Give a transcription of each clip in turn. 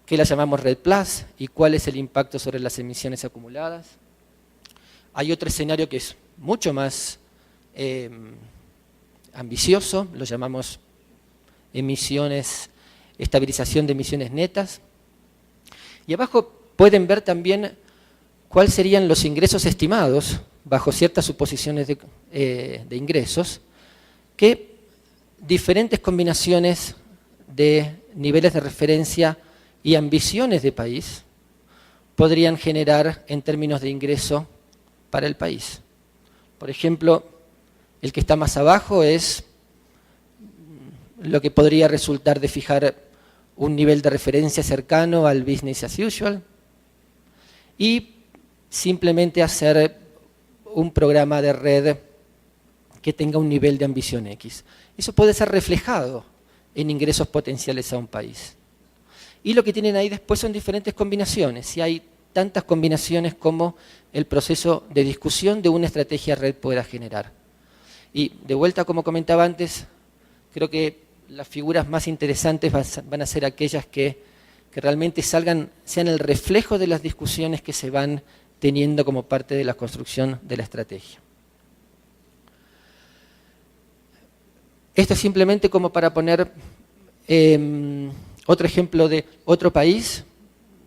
que la llamamos Red Plus y cuál es el impacto sobre las emisiones acumuladas. Hay otro escenario que es mucho más ambicioso, lo llamamos estabilización de emisiones netas. Y abajo pueden ver también cuáles serían los ingresos estimados bajo ciertas suposiciones de ingresos, que diferentes combinaciones de niveles de referencia y ambiciones de país podrían generar en términos de ingreso para el país. Por ejemplo, el que está más abajo es lo que podría resultar de fijar un nivel de referencia cercano al business as usual y simplemente hacer un programa de red que tenga un nivel de ambición X. Eso puede ser reflejado en ingresos potenciales a un país. Y lo que tienen ahí después son diferentes combinaciones, y hay tantas combinaciones como el proceso de discusión de una estrategia red pueda generar. Y de vuelta, como comentaba antes, creo que las figuras más interesantes van a ser aquellas que realmente sean el reflejo de las discusiones que se van teniendo como parte de la construcción de la estrategia. Esto es simplemente como para poner otro ejemplo de otro país.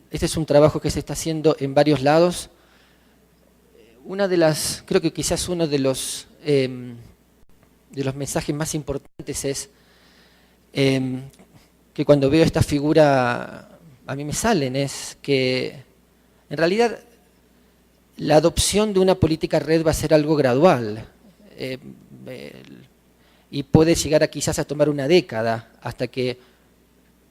Este es un trabajo que se está haciendo en varios lados. Creo que quizás uno de los mensajes más importantes es que cuando veo esta figura a mí me salen, es que en realidad la adopción de una política red va a ser algo gradual y puede llegar quizás a tomar una década hasta que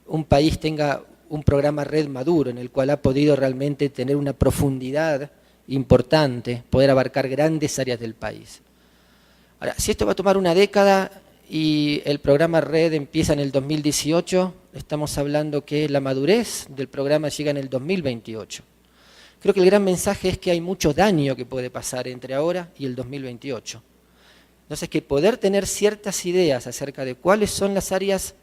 un país tenga un programa red maduro en el cual ha podido realmente tener una profundidad importante, poder abarcar grandes áreas del país. Ahora, si esto va a tomar una década y el programa red empieza en el 2018, estamos hablando que la madurez del programa llega en el 2028. Creo que el gran mensaje es que hay mucho daño que puede pasar entre ahora y el 2028. Entonces, que poder tener ciertas ideas acerca de cuáles son las áreas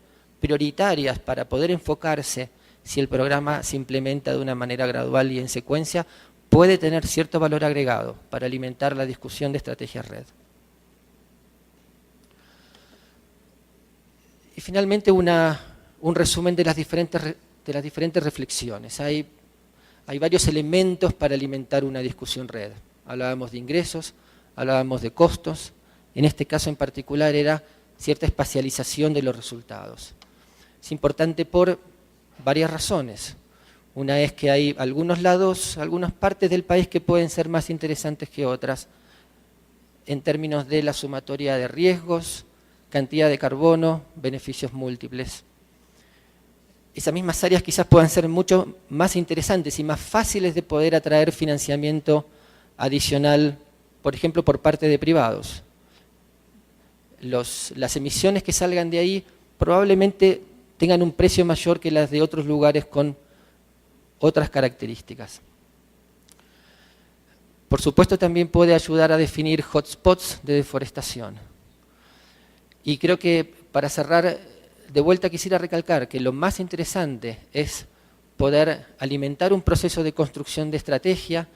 prioritarias para poder enfocarse si el programa se implementa de una manera gradual y en secuencia, puede tener cierto valor agregado para alimentar la discusión de estrategias red. Y finalmente un resumen de las diferentes reflexiones. Hay varios elementos para alimentar una discusión red. Hablábamos de ingresos, hablábamos de costos, en este caso en particular era cierta espacialización de los resultados. Es importante por varias razones. Una es que hay algunas partes del país que pueden ser más interesantes que otras en términos de la sumatoria de riesgos, cantidad de carbono, beneficios múltiples. Esas mismas áreas quizás puedan ser mucho más interesantes y más fáciles de poder atraer financiamiento adicional, por ejemplo, por parte de privados. Las emisiones que salgan de ahí probablemente tengan un precio mayor que las de otros lugares con otras características. Por supuesto, también puede ayudar a definir hotspots de deforestación. Y creo que para cerrar, de vuelta quisiera recalcar que lo más interesante es poder alimentar un proceso de construcción de estrategia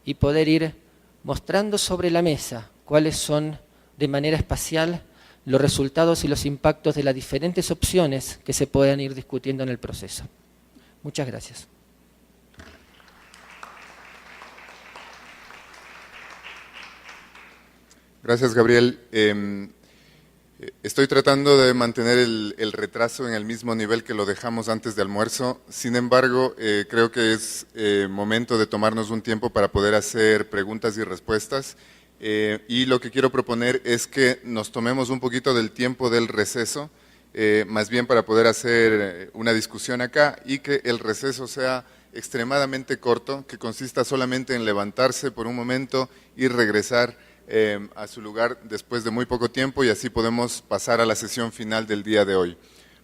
y poder ir mostrando sobre la mesa cuáles son de manera espacial los resultados y los impactos de las diferentes opciones que se puedan ir discutiendo en el proceso. Muchas gracias. Gracias, Gabriel. Estoy tratando de mantener el retraso en el mismo nivel que lo dejamos antes de almuerzo. Sin embargo, creo que es momento de tomarnos un tiempo para poder hacer preguntas y respuestas. Y lo que quiero proponer es que nos tomemos un poquito del tiempo del receso, más bien para poder hacer una discusión acá, y que el receso sea extremadamente corto, que consista solamente en levantarse por un momento y regresar a su lugar después de muy poco tiempo, y así podemos pasar a la sesión final del día de hoy.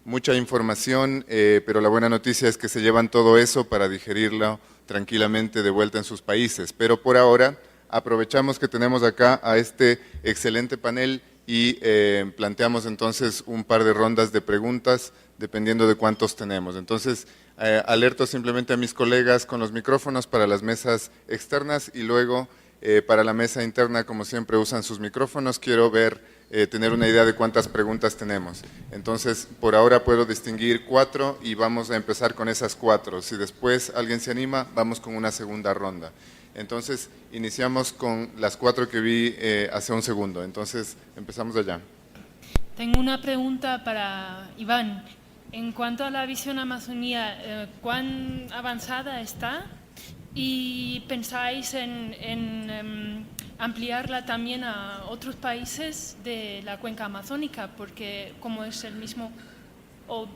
Mucha información, pero la buena noticia es que se llevan todo eso para digerirlo tranquilamente de vuelta en sus países. Pero por ahora aprovechamos que tenemos acá a este excelente panel y planteamos entonces un par de rondas de preguntas dependiendo de cuántos tenemos. Entonces, Alerto simplemente a mis colegas con los micrófonos para las mesas externas y luego para la mesa interna, como siempre usan sus micrófonos, quiero tener una idea de cuántas preguntas tenemos. Entonces, por ahora puedo distinguir 4 y vamos a empezar con esas 4. Si después alguien se anima, vamos con una segunda ronda. Entonces, iniciamos con las 4 que vi hace un segundo. Entonces, empezamos allá. Tengo una pregunta para Iván. En cuanto a la visión Amazonía, ¿cuán avanzada está? ¿Y pensáis en ampliarla también a otros países de la cuenca amazónica? Porque como es el mismo o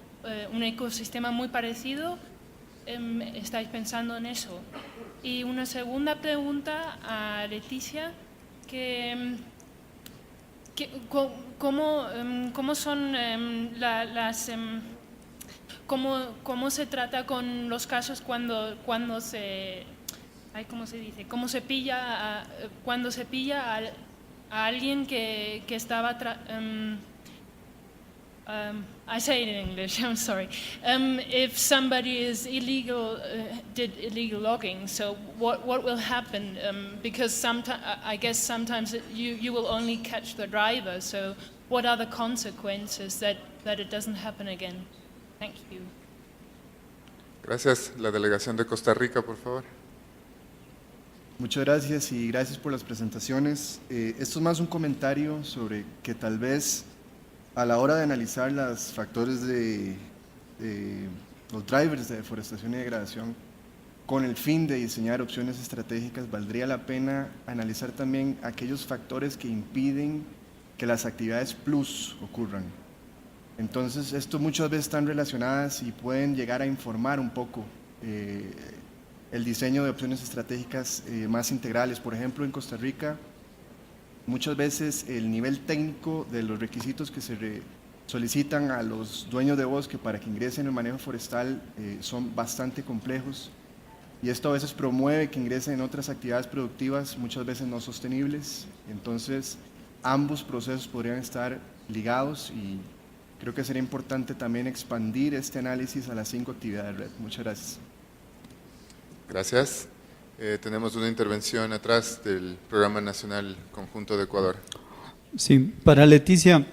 un ecosistema muy parecido, ¿estáis pensando en eso? Y una segunda pregunta a Leticia, ¿cómo son ¿Cómo se trata con los casos cuando se, ¿cómo se dice? ¿Cómo se pilla cuando se pilla a alguien que estaba I say it in English, I'm sorry. If somebody is did illegal logging, so what will happen? Because I guess sometimes you will only catch the driver. So what are the consequences that it doesn't happen again? Thank you. Gracias. La delegación de Costa Rica, por favor. Muchas gracias y gracias por las presentaciones. Esto es más un comentario sobre que tal vez a la hora de analizar los factores de los drivers de deforestación y degradación, con el fin de diseñar opciones estratégicas, valdría la pena analizar también aquellos factores que impiden que las actividades plus ocurran. Entonces, esto muchas veces están relacionadas y pueden llegar a informar un poco el diseño de opciones estratégicas más integrales. Por ejemplo, en Costa Rica, muchas veces el nivel técnico de los requisitos que se solicitan a los dueños de bosque para que ingresen en el manejo forestal son bastante complejos y esto a veces promueve que ingresen en otras actividades productivas, muchas veces no sostenibles. Entonces, ambos procesos podrían estar ligados y creo que sería importante también expandir este análisis a las 5 actividades red. Muchas gracias. Gracias. Tenemos una intervención atrás del Programa Nacional Conjunto de Ecuador. Sí, para Leticia.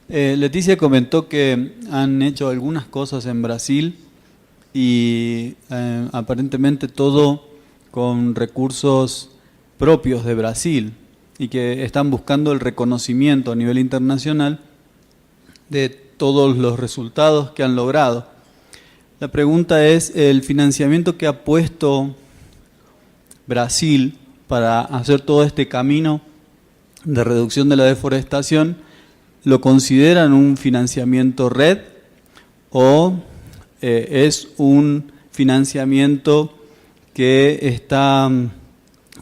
Leticia comentó que han hecho algunas cosas en Brasil y aparentemente todo con recursos propios de Brasil y que están buscando el reconocimiento a nivel internacional de todos los resultados que han logrado. La pregunta es, ¿el financiamiento que ha puesto Brasil para hacer todo este camino de reducción de la deforestación, lo consideran un financiamiento red o es un financiamiento que está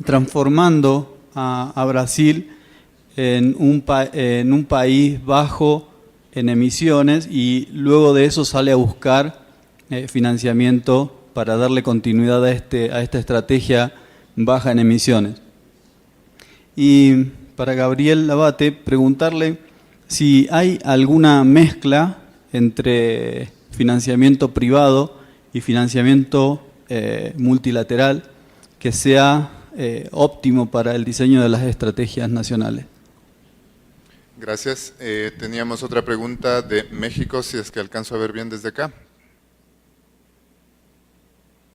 transformando a Brasil en un país bajo en emisiones y luego de eso sale a buscar financiamiento para darle continuidad a esta estrategia baja en emisiones? Y para Gabriel Labate, preguntarle si hay alguna mezcla entre financiamiento privado y financiamiento multilateral que sea óptimo para el diseño de las estrategias nacionales. Gracias. Teníamos otra pregunta de México, si es que alcanzo a ver bien desde acá.